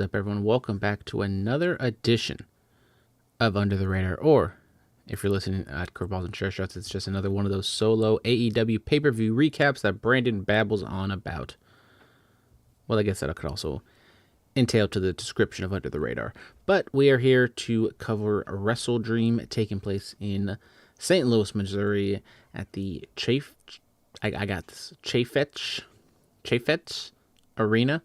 up, everyone? Welcome back to another edition of Under the Radar, or if you're listening at Curveballs and Chair Shots, it's just another one of those solo AEW pay-per-view recaps that Brandon babbles on about. Well, I guess that could also entail to the description of Under the Radar. But we are here to cover WrestleDream taking place in St. Louis, Missouri at the Chaffetz Arena.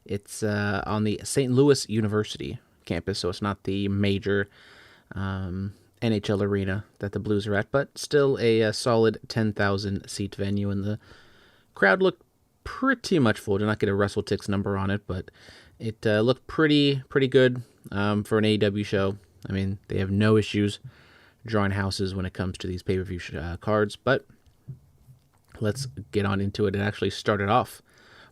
It's on the St. Louis University campus, so it's not the major NHL arena that the Blues are at, but still a solid 10,000 seat venue, and the crowd looked pretty much full. Did not get a WrestleTix number on it, but it looked pretty good for an AEW show. I mean, they have no issues drawing houses when it comes to these pay-per-view cards, but let's get on into it. It actually started off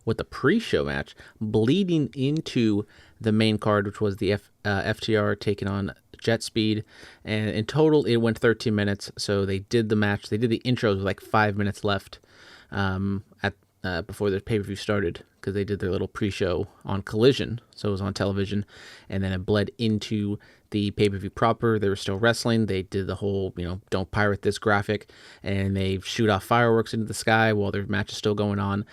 with the pre-show match bleeding into the main card, which was the FTR taking on JetSpeed, and in total it went 13 minutes. So they did the match. They did the intros with like 5 minutes left before the pay-per-view started, because they did their little pre-show on Collision, so it was on television, and then it bled into the pay-per-view proper. They were still wrestling. They did the whole, don't pirate this graphic, and they shoot off fireworks into the sky while their match is still going on.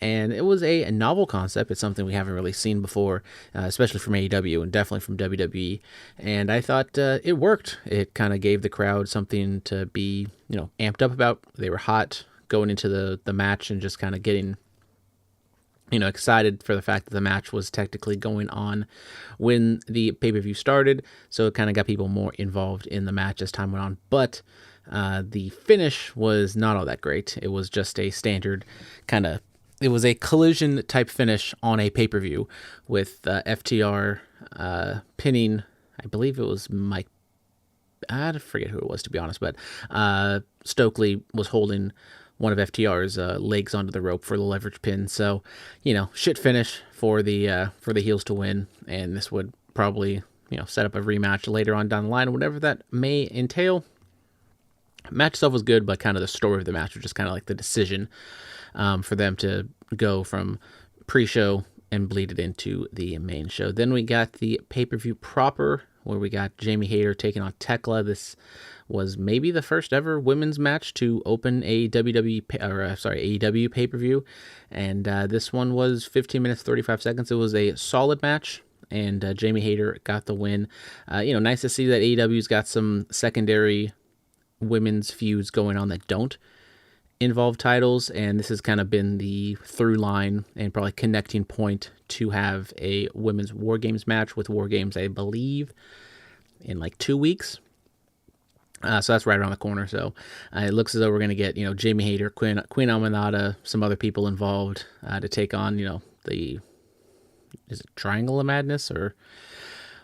And it was a novel concept. It's something we haven't really seen before, especially from AEW and definitely from WWE. And I thought it worked. It kind of gave the crowd something to be, amped up about. They were hot going into the match and just kind of getting, excited for the fact that the match was technically going on when the pay-per-view started. So it kind of got people more involved in the match as time went on. But the finish was not all that great. It was just a standard it was a Collision type finish on a pay-per-view with FTR pinning, I believe it was Mike, I forget who it was, to be honest, but Stokely was holding one of FTR's legs onto the rope for the leverage pin. So, shit finish for the heels to win, and this would probably, set up a rematch later on down the line, whatever that may entail. Match itself was good, but kind of the story of the match was just kind of like the decision for them to go from pre-show and bleed it into the main show. Then we got the pay-per-view proper, where we got Jamie Hayter taking on Tekla. This was maybe the first ever women's match to open a AEW pay-per-view, and this one was 15 minutes 35 seconds. It was a solid match, and Jamie Hayter got the win. Nice to see that AEW's got some secondary women's feuds going on that don't involve titles, and this has kind of been the through line and probably connecting point to have a women's War Games match, with War Games, I believe, in like 2 weeks. So that's right around the corner. So it looks as though we're going to get, Jamie Hayter, Queen Aminata, some other people involved to take on, is it Triangle of Madness or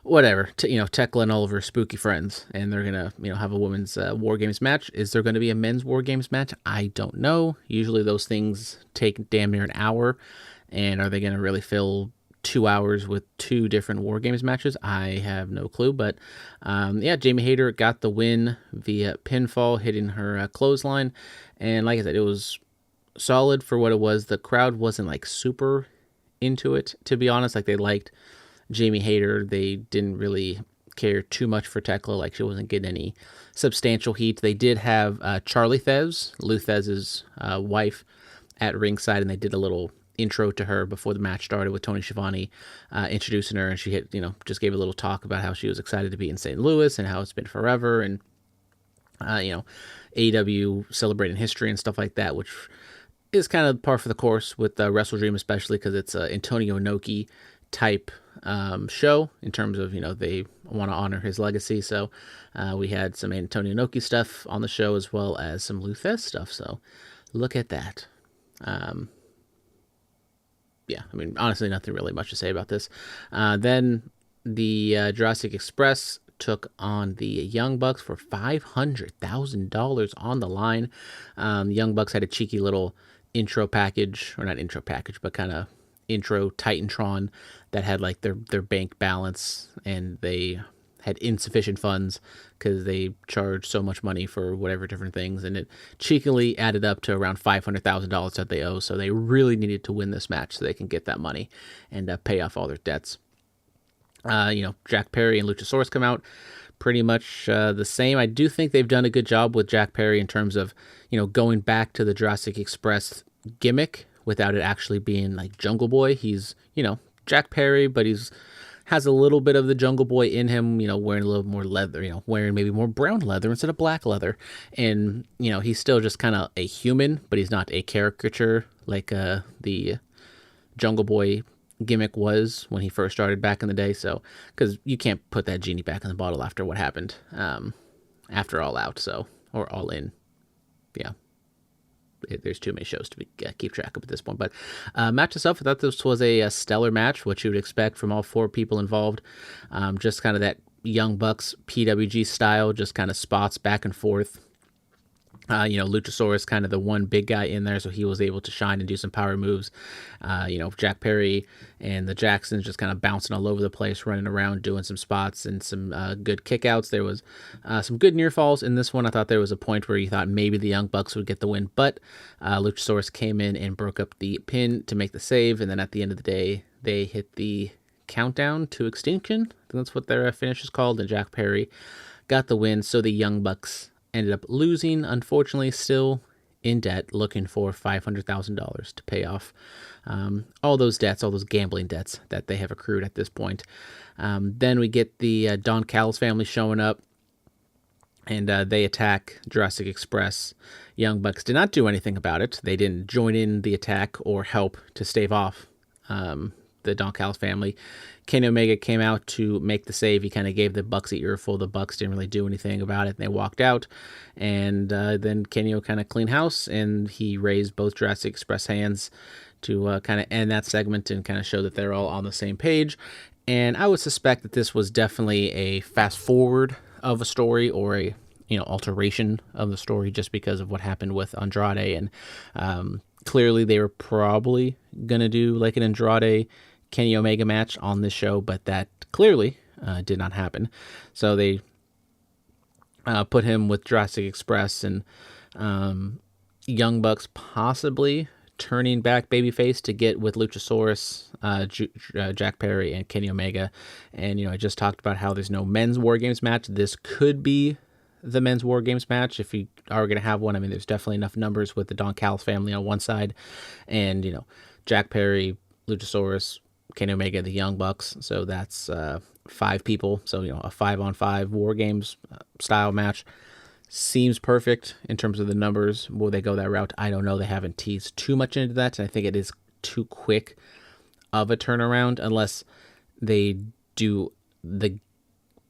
whatever, Tekla and all of her spooky friends, and they're gonna, have a women's War Games match. Is there going to be a men's War Games match? I don't know. Usually those things take damn near an hour, and are they going to really fill 2 hours with two different War Games matches? I have no clue, but Jamie Hayter got the win via pinfall, hitting her clothesline, and like I said, it was solid for what it was. The crowd wasn't like super into it, to be honest. Like, they liked Jamie Hayter. They didn't really care too much for Tekla. Like, she wasn't getting any substantial heat. They did have Charlie Thez, Lou Thesz's wife, at ringside, and they did a little intro to her before the match started with Tony Schiavone introducing her, and she just gave a little talk about how she was excited to be in St. Louis and how it's been forever, and AEW celebrating history and stuff like that, which is kind of par for the course with WrestleDream, especially because it's an Antonio Inoki type show in terms of, they want to honor his legacy. So we had some Antonio Inoki stuff on the show, as well as some Lou Thesz stuff. So look at that. Honestly, nothing really much to say about this. Then the Jurassic Express took on the Young Bucks for $500,000 on the line. The Young Bucks had a cheeky little intro package, or not intro package, but kind of intro Titantron that had like their bank balance, and they had insufficient funds because they charged so much money for whatever different things, and it cheekily added up to around $500,000 that they owe. So they really needed to win this match so they can get that money and pay off all their debts. Jack Perry and Luchasaurus come out. Pretty much the same. I do think they've done a good job with Jack Perry in terms of, going back to the Jurassic Express gimmick without it actually being like Jungle Boy. He's, Jack Perry, but has a little bit of the Jungle Boy in him, wearing a little more leather, wearing maybe more brown leather instead of black leather. And, he's still just kind of a human, but he's not a caricature like the Jungle Boy gimmick was when he first started back in the day. So, because you can't put that genie back in the bottle after what happened after All Out, or All In. Yeah. There's too many shows to keep track of at this point. But match itself, I thought this was a stellar match, what you would expect from all four people involved. Just kind of that Young Bucks PWG style, just kind of spots back and forth. Luchasaurus kind of the one big guy in there, so he was able to shine and do some power moves. Jack Perry and the Jacksons just kind of bouncing all over the place, running around, doing some spots and some good kickouts. There was some good near falls in this one. I thought there was a point where you thought maybe the Young Bucks would get the win, but Luchasaurus came in and broke up the pin to make the save, and then at the end of the day, they hit the countdown to extinction. I think that's what their finish is called, and Jack Perry got the win, so the Young Bucks ended up losing, unfortunately, still in debt, looking for $500,000 to pay off all those debts, all those gambling debts that they have accrued at this point. Then we get the Don Callis family showing up, and they attack Jurassic Express. Young Bucks did not do anything about it. They didn't join in the attack or help to stave off the Don Callis family. Kenny Omega came out to make the save. He kind of gave the Bucks an earful. The Bucks didn't really do anything about it, and they walked out. And then Kenny kind of clean house, and he raised both Jurassic Express hands to kind of end that segment and kind of show that they're all on the same page. And I would suspect that this was definitely a fast forward of a story, or a alteration of the story, just because of what happened with Andrade. And clearly they were probably gonna do like an Andrade Kenny Omega match on this show, but that clearly did not happen. So they put him with Jurassic Express, and Young Bucks possibly turning back babyface to get with Luchasaurus, Jack Perry, and Kenny Omega. And, I just talked about how there's no men's War Games match. This could be the men's War Games match if you are going to have one. I mean, there's definitely enough numbers with the Don Callis family on one side, and, Jack Perry, Luchasaurus, Kenny Omega, the Young Bucks. So that's 5 people. So, a 5-on-5 War Games style match seems perfect in terms of the numbers. Will they go that route? I don't know. They haven't teased too much into that, and I think it is too quick of a turnaround unless they do the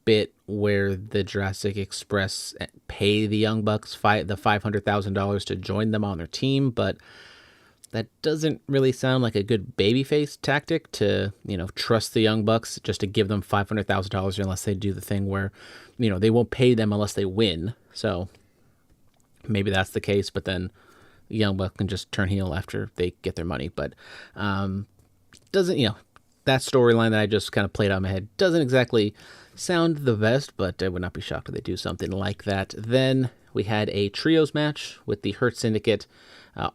bit where the Jurassic Express pay the Young Bucks the $500,000 to join them on their team, but that doesn't really sound like a good babyface tactic to, trust the Young Bucks just to give them $500,000 unless they do the thing where, they won't pay them unless they win. So maybe that's the case, but then the Young Bucks can just turn heel after they get their money. But doesn't, that storyline that I just kind of played out in my head doesn't exactly sound the best, but I would not be shocked if they do something like that. Then we had a trios match with the Hurt Syndicate.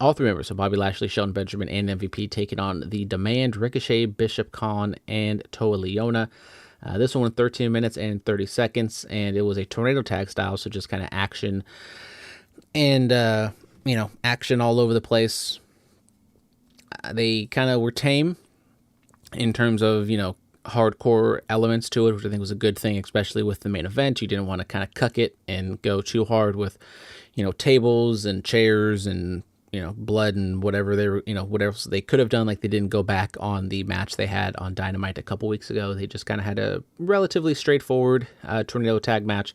All 3 members, so Bobby Lashley, Shelton Benjamin, and MVP, taking on the Demand, Ricochet, Bishop Khan, and Toa Liona. This one went 13 minutes and 30 seconds, and it was a tornado tag style, so just kind of action and, action all over the place. They kind of were tame in terms of, hardcore elements to it, which I think was a good thing, especially with the main event. You didn't want to kind of cuck it and go too hard with, tables and chairs and, blood and whatever they were, whatever they could have done. Like, they didn't go back on the match they had on Dynamite a couple weeks ago. They just kind of had a relatively straightforward tornado tag match.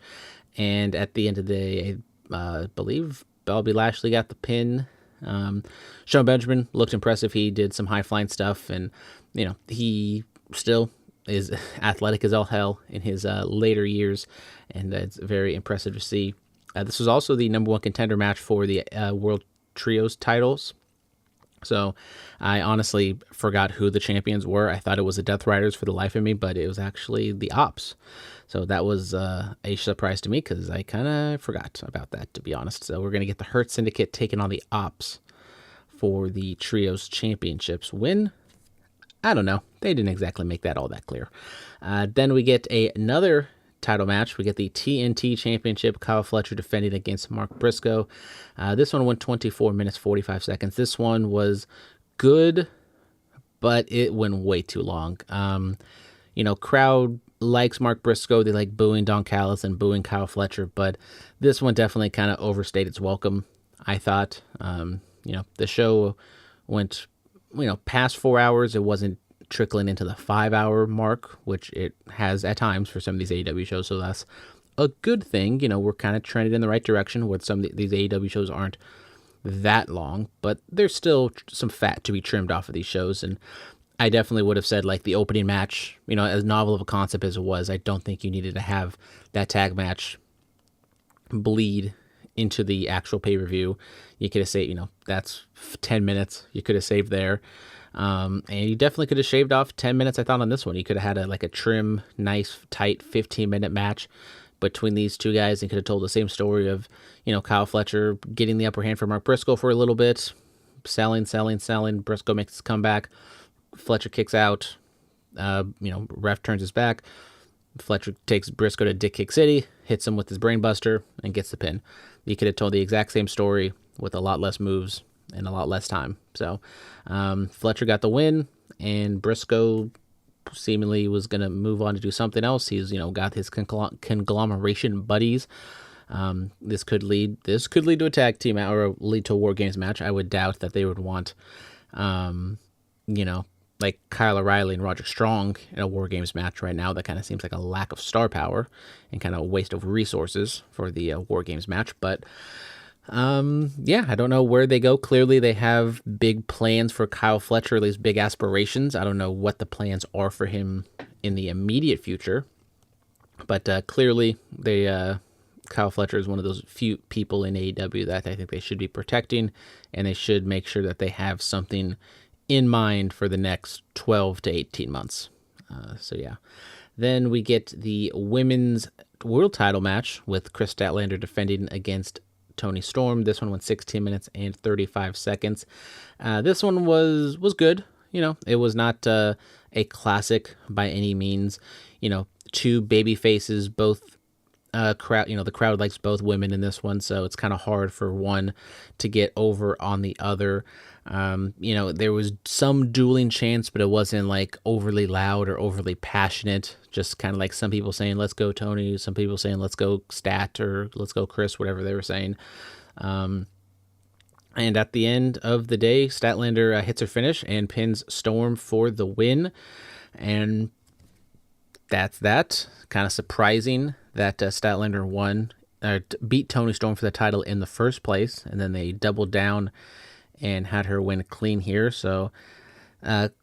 And at the end of the day, I believe Bobby Lashley got the pin. Shelton Benjamin looked impressive. He did some high flying stuff, and, he still is athletic as all hell in his later years, and it's very impressive to see. This was also the number 1 contender match for the World Trios titles. So I honestly forgot who the champions were. I thought it was the Death Riders for the life of me, but it was actually the Ops. So that was a surprise to me because I kind of forgot about that, to be honest. So we're going to get the Hurt Syndicate taking on the Ops for the Trios Championships. Win? I don't know. They didn't exactly make that all that clear. Then we get another title match. We get the TNT Championship. Kyle Fletcher defending against Mark Briscoe. This one went 24 minutes, 45 seconds. This one was good, but it went way too long. Crowd likes Mark Briscoe. They like booing Don Callis and booing Kyle Fletcher, but this one definitely kind of overstayed its welcome, I thought. The show went, past 4 hours. It wasn't trickling into the 5-hour mark, which it has at times for some of these AEW shows, so that's a good thing. We're kind of trending in the right direction where some of these AEW shows aren't that long, but there's still some fat to be trimmed off of these shows, and I definitely would have said, like, the opening match, as novel of a concept as it was, I don't think you needed to have that tag match bleed into the actual pay-per-view. You could have saved, that's 10 minutes you could have saved there. And you definitely could have shaved off 10 minutes, I thought, on this one. You could have had a trim, nice, tight 15-minute match between these two guys and could have told the same story of, Kyle Fletcher getting the upper hand for Mark Briscoe for a little bit, selling. Briscoe makes his comeback. Fletcher kicks out. Ref turns his back. Fletcher takes Briscoe to Dick Kick City, hits him with his brainbuster, and gets the pin. You could have told the exact same story with a lot less moves and a lot less time. So Fletcher got the win, and Briscoe seemingly was going to move on to do something else. He's got his conglomeration buddies. This could lead to a tag team or lead to a War Games match. I would doubt that they would want like Kyle O'Reilly and Roderick Strong in a War Games match right now. That kind of seems like a lack of star power and kind of a waste of resources for the War Games match. But I don't know where they go. Clearly they have big plans for Kyle Fletcher, at least big aspirations. I don't know what the plans are for him in the immediate future, but clearly Kyle Fletcher is one of those few people in AEW that I think they should be protecting, and they should make sure that they have something in mind for the next 12 to 18 months. Then we get the women's world title match with Kris Statlander defending against Toni Storm. This one went 16 minutes and 35 seconds. This one was good. It was not a classic by any means. Two baby faces, both crowd. The crowd likes both women in this one, so it's kind of hard for one to get over on the other. There was some dueling chants, but it wasn't like overly loud or overly passionate. Just kind of like some people saying, "Let's go, Tony." Some people saying, "Let's go, Stat," or "Let's go, Kris," whatever they were saying. And at the end of the day, Statlander hits her finish and pins Storm for the win. And that's that. Kind of surprising that Statlander won, beat Toni Storm for the title in the first place, and then they doubled down and had her win clean here. So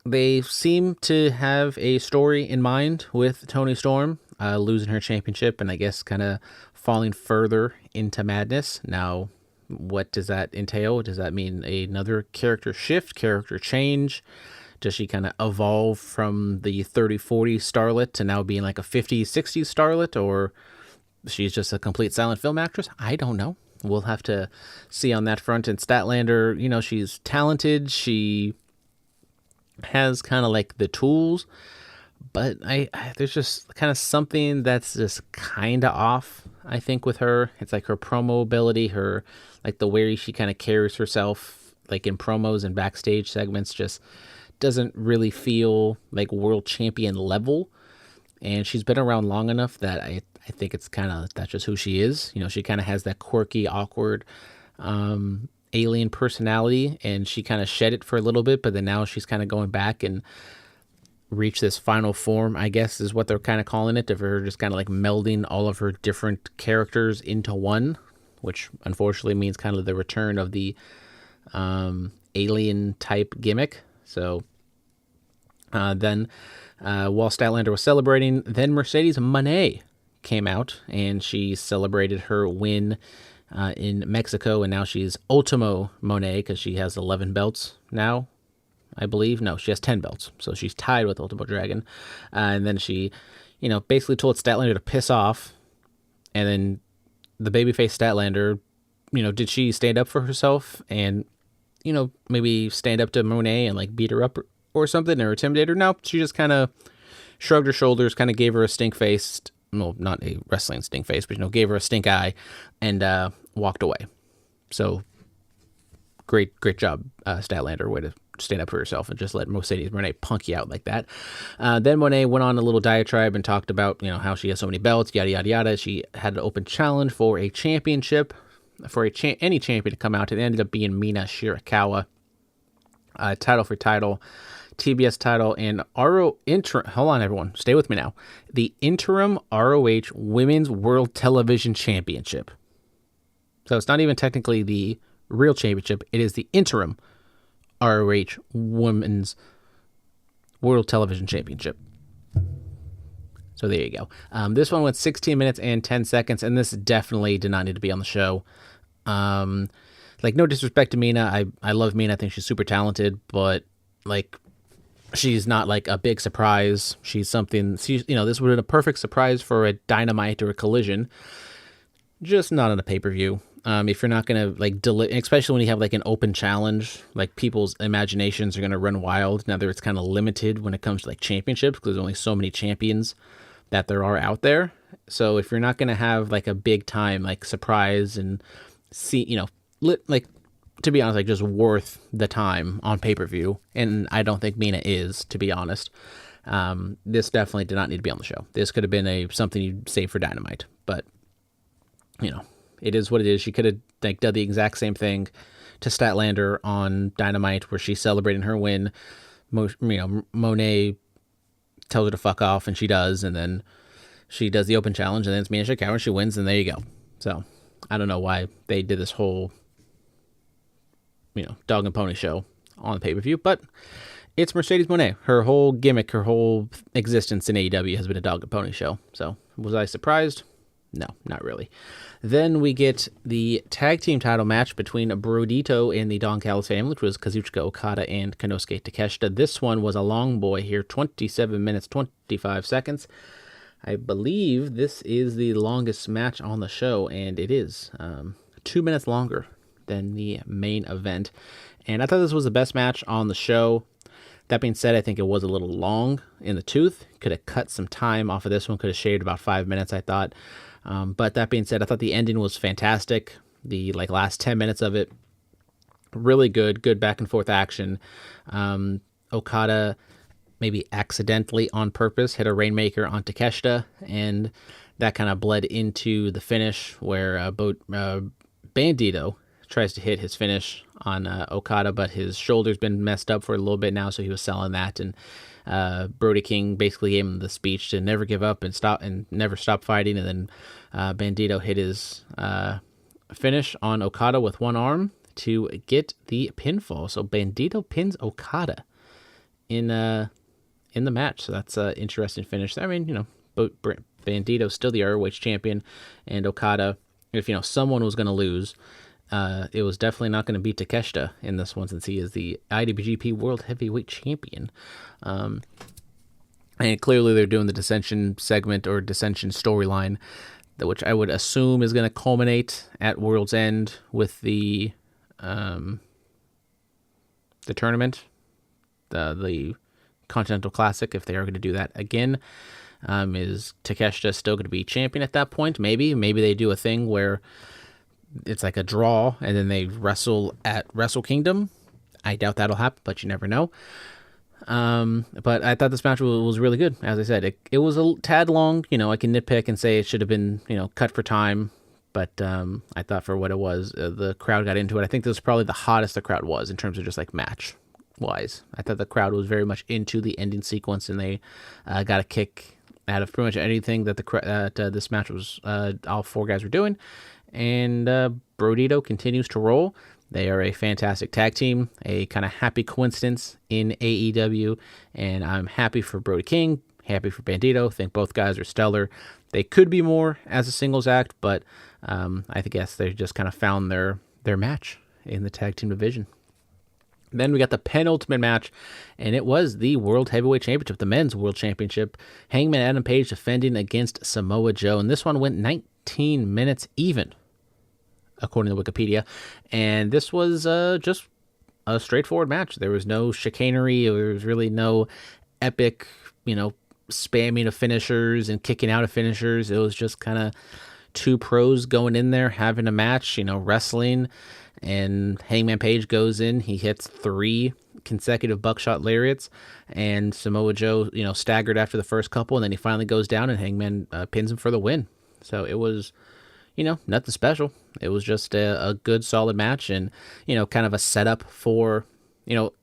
they seem to have a story in mind with Toni Storm losing her championship and I guess kind of falling further into madness. Now, what does that entail? Does that mean another character shift, character change? Does she kind of evolve from the 30-40 starlet to now being like a 50-60 starlet, or she's just a complete silent film actress? I don't know. We'll have to see on that front. And Statlander, she's talented. She has kind of like the tools, but there's just kind of something that's just kind of off, I think, with her. It's like her promo ability, her, like the way she kind of carries herself, like in promos and backstage segments, just doesn't really feel like world champion level. And she's been around long enough that I think it's kind of, that's just who she is. She kind of has that quirky, awkward, alien personality, and she kind of shed it for a little bit, but then now she's kind of going back and reach this final form, I guess is what they're kind of calling it, of her just kind of like melding all of her different characters into one, which unfortunately means kind of the return of the alien type gimmick. So then while Statlander was celebrating, then Mercedes Moné came out and she celebrated her win in Mexico, and now she's Ultimo Moné because she has 11 belts now, I believe. No, she has 10 belts, so she's tied with Ultimo Dragon. And then she, basically told Statlander to piss off, and then the babyface Statlander, did she stand up for herself and, maybe stand up to Moné and like beat her up or something, or intimidated her. No, she just kind of shrugged her shoulders, kind of gave her a stink face. Well, not a wrestling stink face, but gave her a stink eye, and walked away. So great job, Statlander. Way to stand up for herself and just let Mercedes Moné punk you out like that. Then Moné went on a little diatribe and talked about how she has so many belts, yada yada yada. She had an open challenge for a championship, for any champion to come out. It ended up being Mina Shirakawa. Title for title, TBS title, and hold on everyone, stay with me now. The interim ROH Women's World Television Championship. So it's not even technically the real championship. It is the interim ROH Women's World Television Championship. So there you go. This one went 16 minutes and 10 seconds, and this definitely did not need to be on the show. Like, no disrespect to Mina. I love Mina. I think she's super talented, but like, she's not like a big surprise. She's something. This would have been a perfect surprise for a Dynamite or a Collision. Just not on a pay-per-view. If you're not gonna like especially when you have like an open challenge, like people's imaginations are gonna run wild. Now, it's kind of limited when it comes to like championships because there's only so many champions that there are out there. So if you're not gonna have like a big time like surprise and like, to be honest, like just worth the time on pay-per-view, and I don't think Mina is, to be honest. This definitely did not need to be on the show. This could have been something you'd save for Dynamite, but it is what it is. She could have like done the exact same thing to Statlander on Dynamite, where she's celebrating her win. Monet tells her to fuck off, and she does, and then she does the open challenge, and then it's Mina Shirakawa, and she wins, and there you go. So I don't know why they did this whole dog and pony show on the pay-per-view, but it's Mercedes Moné. Her whole gimmick, her whole existence in AEW has been a dog and pony show. So was I surprised? No, not really. Then we get the tag team title match between Brodido and the Don Callis family, which was Kazuchika Okada and Konosuke Takeshita. This one was a long boy here, 27 minutes, 25 seconds. I believe this is the longest match on the show, and it is 2 minutes longer than the main event. And I thought this was the best match on the show. That being said, I think it was a little long in the tooth. Could have cut some time off of this one. Could have shaved about 5 minutes, I thought. But that being said, I thought the ending was fantastic. The last 10 minutes of it, really good back and forth action. Okada maybe accidentally on purpose hit a Rainmaker on Takeshita, and that kind of bled into the finish where Bandito tries to hit his finish on Okada, but his shoulder's been messed up for a little bit now, so he was selling that, and Brody King basically gave him the speech to never give up and never stop fighting, and then Bandito hit his finish on Okada with one arm to get the pinfall. So Bandito pins Okada in the match. So that's an interesting finish. I mean, Bandito's still the ROH champion, and Okada, if someone was going to lose, it was definitely not going to be Takeshita in this one, since he is the IWGP World Heavyweight Champion. And clearly they're doing the dissension segment or dissension storyline, which I would assume is going to culminate at World's End with the tournament, the Continental Classic, if they are going to do that again. Is Takeshita still going to be champion at that point? Maybe they do a thing where it's like a draw and then they wrestle at Wrestle Kingdom. I doubt that'll happen, but you never know. But I thought this match was really good. As I said, it was a tad long. I can nitpick and say it should have been, cut for time. But I thought for what it was, the crowd got into it. I think this was probably the hottest the crowd was in terms of just like match wise. I thought the crowd was very much into the ending sequence, and they got a kick out of pretty much anything that this match was. All four guys were doing. And Brodido continues to roll. They are a fantastic tag team, a kind of happy coincidence in AEW, and I'm happy for Brody King, happy for Bandito. I think both guys are stellar. They could be more as a singles act, but I guess they just kind of found their match in the tag team division. Then we got the penultimate match, and it was the World Heavyweight Championship, the Men's World Championship. Hangman Adam Page defending against Samoa Joe, and this one went 19 minutes even, according to Wikipedia. And this was just a straightforward match. There was no chicanery. There was really no epic, spamming of finishers and kicking out of finishers. It was just kind of two pros going in there, having a match, wrestling. And Hangman Page goes in. He hits 3 consecutive buckshot lariats, and Samoa Joe, staggered after the first couple, and then he finally goes down, and Hangman pins him for the win. So it was, nothing special. It was just a good, solid match, and, kind of a setup for,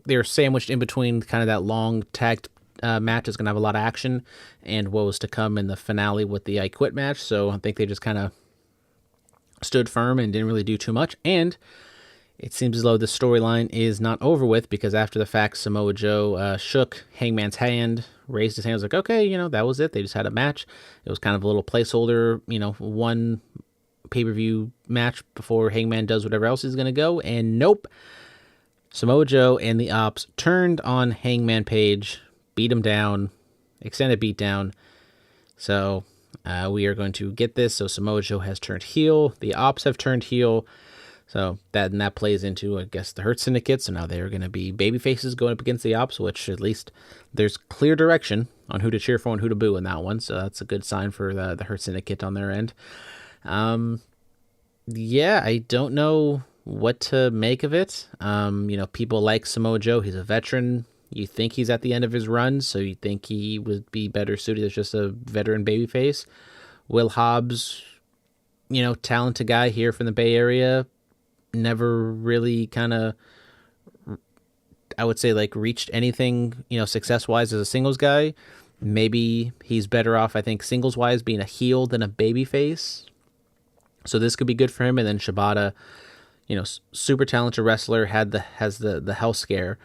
they're sandwiched in between kind of that long tag match is going to have a lot of action, and what was to come in the finale with the I Quit match. So I think they just kind of stood firm and didn't really do too much, and it seems as though the storyline is not over with, because after the fact, Samoa Joe shook Hangman's hand, raised his hand, was like, okay, that was it. They just had a match. It was kind of a little placeholder, one pay-per-view match before Hangman does whatever else he's going to go. And nope, Samoa Joe and the Ops turned on Hangman Page, beat him down, extended beatdown. So we are going to get this. So Samoa Joe has turned heel. The Ops have turned heel. So that plays into, I guess, the Hurt Syndicate. So now they're going to be baby faces going up against the Ops, which at least there's clear direction on who to cheer for and who to boo in that one. So that's a good sign for the Hurt Syndicate on their end. Yeah, I don't know what to make of it. People like Samoa Joe. He's a veteran. You think he's at the end of his run, so you think he would be better suited as just a veteran babyface. Will Hobbs, talented guy here from the Bay Area, never really kind of, I would say, reached anything, success-wise as a singles guy. Maybe he's better off, I think, singles-wise being a heel than a babyface. So this could be good for him. And then Shibata, super talented wrestler, has the health scare.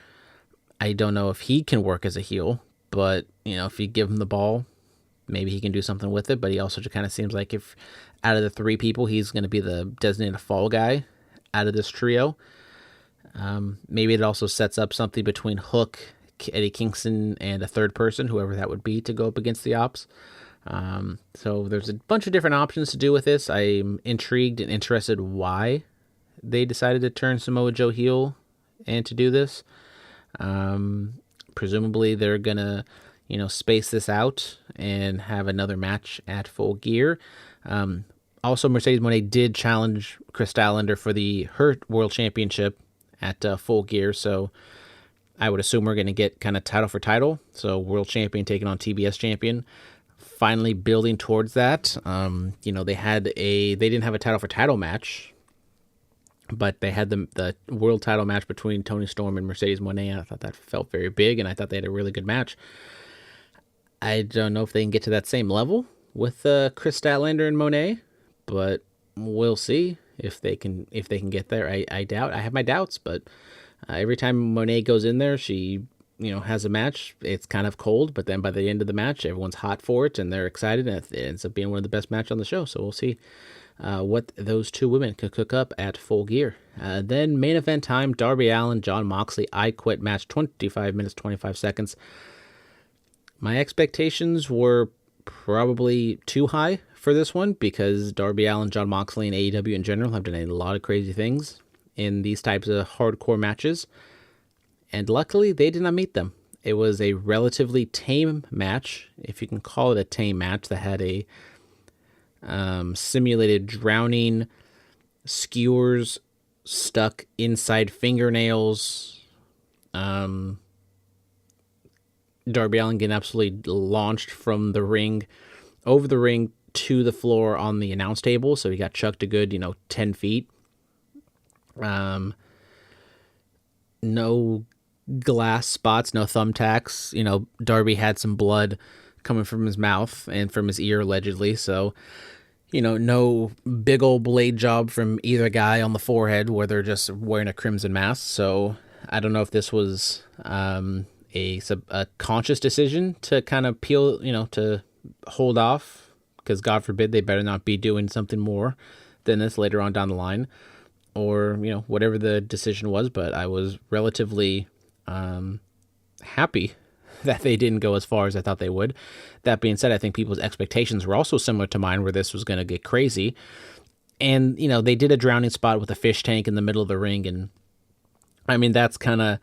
I don't know if he can work as a heel, but, if you give him the ball, maybe he can do something with it. But he also just kind of seems like if out of the 3 people, he's going to be the designated fall guy out of this trio. Maybe it also sets up something between Hook, Eddie Kingston, and a third person, whoever that would be, to go up against the Ops. So there's a bunch of different options to do with this. I'm intrigued and interested why they decided to turn Samoa Joe heel and to do this. Presumably they're gonna, space this out and have another match at Full Gear. Also, Mercedes Moné did challenge Kris Statlander for the Hurt World Championship at Full Gear, so I would assume we're going to get kind of title for title. So World Champion taking on TBS Champion, finally building towards that. They didn't have a title for title match, but they had the world title match between Toni Storm and Mercedes Moné. I thought that felt very big, and I thought they had a really good match. I don't know if they can get to that same level with Kris Statlander and Moné, but we'll see if they can get there. I doubt. I have my doubts, but every time Moné goes in there, she has a match. It's kind of cold, but then by the end of the match, everyone's hot for it and they're excited, and it ends up being one of the best matches on the show. So we'll see what those 2 women could cook up at Full Gear. Then main event time: Darby Allin, Jon Moxley, I Quit match, 25 minutes 25 seconds. My expectations were probably too high for this one, because Darby Allin, Jon Moxley, and AEW in general have done a lot of crazy things in these types of hardcore matches, and luckily they did not meet them. It was a relatively tame match, if you can call it a tame match, that had a simulated drowning, skewers stuck inside fingernails, Darby Allin getting absolutely launched from the ring, over the ring, to the floor on the announce table. So he got chucked a good, 10 feet. No glass spots, no thumbtacks. Darby had some blood coming from his mouth and from his ear, allegedly. So, no big old blade job from either guy on the forehead where they're just wearing a crimson mask. So I don't know if this was a conscious decision to kind of peel, to hold off, because God forbid they better not be doing something more than this later on down the line, or, whatever the decision was. But I was relatively happy that they didn't go as far as I thought they would. That being said, I think people's expectations were also similar to mine, where this was going to get crazy. And, they did a drowning spot with a fish tank in the middle of the ring, and I mean, that's kind of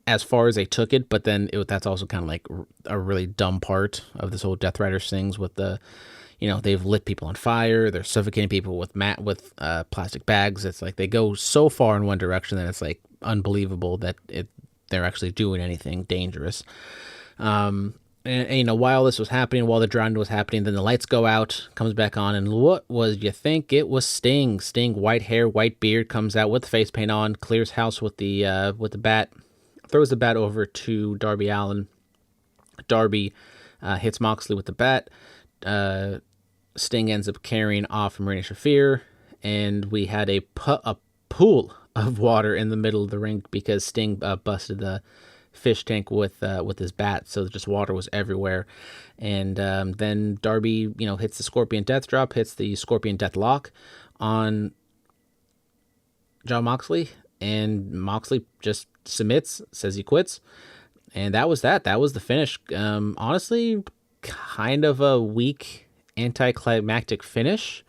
as far as they took it, but then that's also kind of like a really dumb part of this whole Death Riders things with the, they've lit people on fire, they're suffocating people with plastic bags. It's like they go so far in one direction that it's like unbelievable that they're actually doing anything dangerous. And while this was happening, while the drowning was happening, then the lights go out, comes back on, and what was you think? It was Sting. Sting, white hair, white beard, comes out with the face paint on, clears house with the bat, throws the bat over to Darby Allin. Darby hits Moxley with the bat. Sting ends up carrying off Marina Shafir, and we had a pool of water in the middle of the ring because Sting busted the fish tank with his bat, so just water was everywhere. And then Darby, hits the Scorpion Death Drop, hits the Scorpion Death Lock on Jon Moxley, and Moxley just submits, says he quits, and that was that. That was the finish. Honestly, kind of a weak, anticlimactic finish.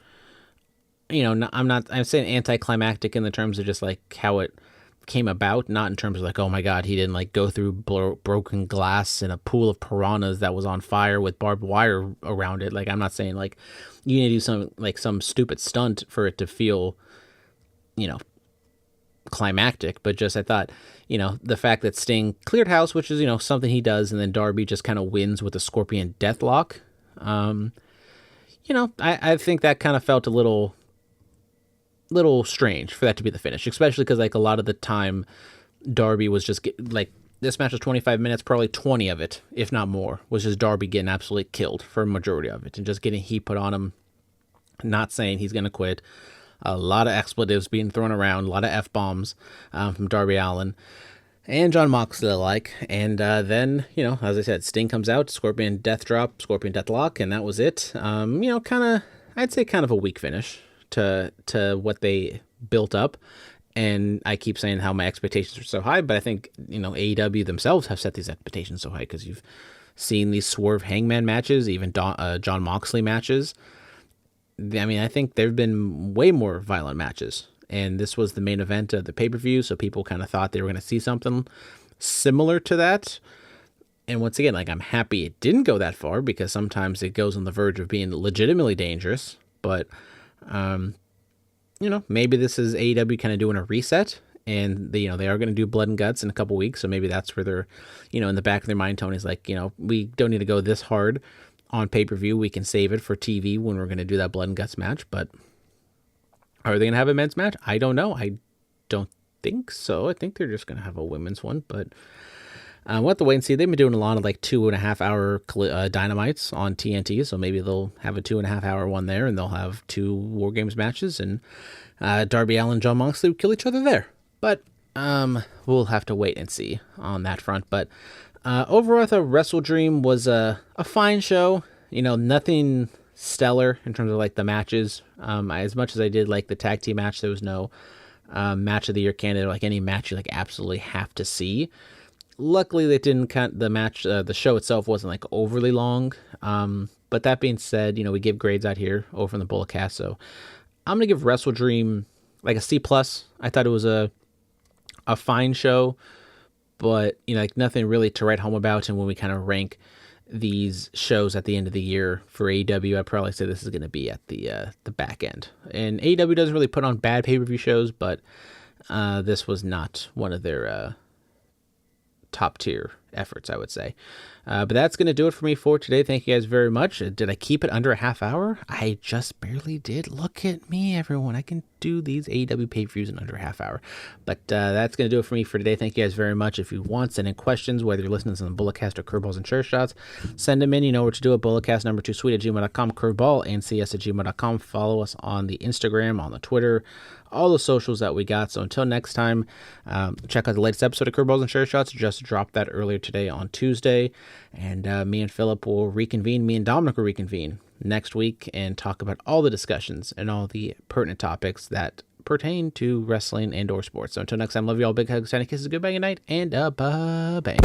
I'm saying anticlimactic in the terms of just like how it came about, not in terms of like, oh my god, he didn't like go through broken glass in a pool of piranhas that was on fire with barbed wire around it. Like, I'm not saying like you need to do some stupid stunt for it to feel, climactic, but just I thought, the fact that Sting cleared house, which is, something he does, and then Darby just kind of wins with the Scorpion Deathlock. I think that kind of felt a little strange for that to be the finish, especially because like a lot of the time Darby was just this match was 25 minutes, probably 20 of it, if not more, was just Darby getting absolutely killed for a majority of it and just getting heat put on him, not saying he's going to quit. A lot of expletives being thrown around, a lot of F-bombs from Darby Allin and Jon Moxley alike. And then, as I said, Sting comes out, Scorpion Death Drop, Scorpion Death Lock, and that was it. I'd say kind of a weak finish to what they built up. And I keep saying how my expectations are so high, but I think, AEW themselves have set these expectations so high because you've seen these Swerve Hangman matches, even Jon Moxley matches. I mean, I think there have been way more violent matches, and this was the main event of the pay-per-view, so people kind of thought they were going to see something similar to that. And once again, like, I'm happy it didn't go that far because sometimes it goes on the verge of being legitimately dangerous, but maybe this is AEW kind of doing a reset, and they are going to do Blood and Guts in a couple weeks, so maybe that's where they're, in the back of their mind, Tony's like, we don't need to go this hard on pay-per-view. We can save it for TV when we're going to do that Blood and Guts match, but are they going to have a men's match? I don't know. I don't think so. I think they're just going to have a women's one, but we'll have to wait and see. They've been doing a lot of 2.5 hour dynamites on TNT, so maybe they'll have a 2.5 hour one there, and they'll have 2 War Games matches, and Darby Allin and Jon Moxley will kill each other there. But we'll have to wait and see on that front. But overall, I thought WrestleDream was a fine show. Nothing stellar in terms of the matches. As much as I did like the tag team match, there was no match of the year candidate, like any match you absolutely have to see. Luckily, they didn't cut the match. The show itself wasn't overly long. But that being said, we give grades out here over in the Bulletcast. So I'm gonna give WrestleDream a C+. I thought it was a fine show, but nothing really to write home about. And when we kind of rank these shows at the end of the year for AEW, I'd probably say this is going to be at the back end. And AEW doesn't really put on bad pay-per-view shows, but this was not one of their top tier efforts, I would say. But that's going to do it for me for today. Thank you guys very much. Did I keep it under a half hour? I just barely did. Look at me, everyone. I can do these AEW pay-per-views in under a half hour. But that's going to do it for me for today. Thank you guys very much. If you want, send in questions, whether you're listening to the Bulletcast or Curveballs and Chair Shots, send them in. You know what to do at bulletcast2sweet@gmail.com, curveball and cs@gmail.com. Follow us on the Instagram, on the Twitter, all the socials that we got. So until next time, check out the latest episode of Curveballs and Chair Shots. Just dropped that earlier today on Tuesday. And me and Philip will reconvene, me and Dominic will reconvene next week and talk about all the discussions and all the pertinent topics that pertain to wrestling and or sports. So until next time, love you all, big hugs, tiny kisses, goodbye, good night, and bye-bye.